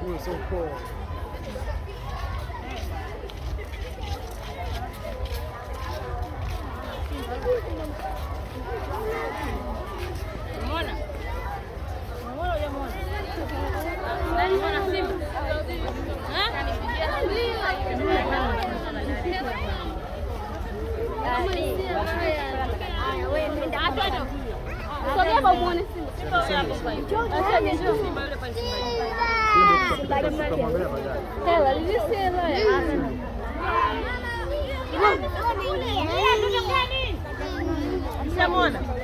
Huyo sio poa. Umeona? Umeona hujamuona? Nani mwana Simba? Simba